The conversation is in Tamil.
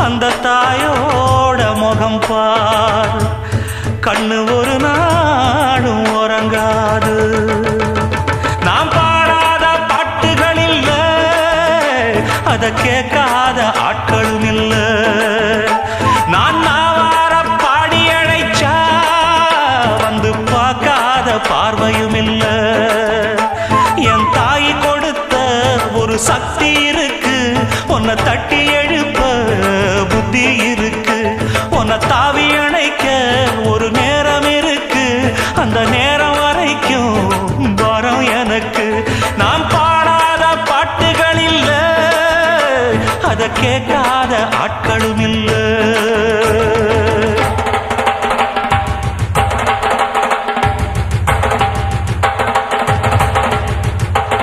அந்த தாயோட முகம் பார், கண்ணு ஒரு நாடும் உறங்காது. நாம் பாடாத பாட்டுகள் இல்ல, அத கேட்காத ஆட்களும் இல்ல. நான் நாவார பாடி அழைச்சா வந்து பார்க்காத பார்வையும் இல்ல. என் தாய் கொடுத்த ஒரு சக்தி இருக்கு, உன்னை தட்டி எழுப்ப புத்தி இருக்கு. உன்னை தாவி அணைக்க ஒரு நேரம் இருக்கு, அந்த நேரம் வரைக்கும் வரம் எனக்கு. நான் பாடாத பாட்டுகள் இல்ல, அத கேட்காத ஆட்களும் இல்லை.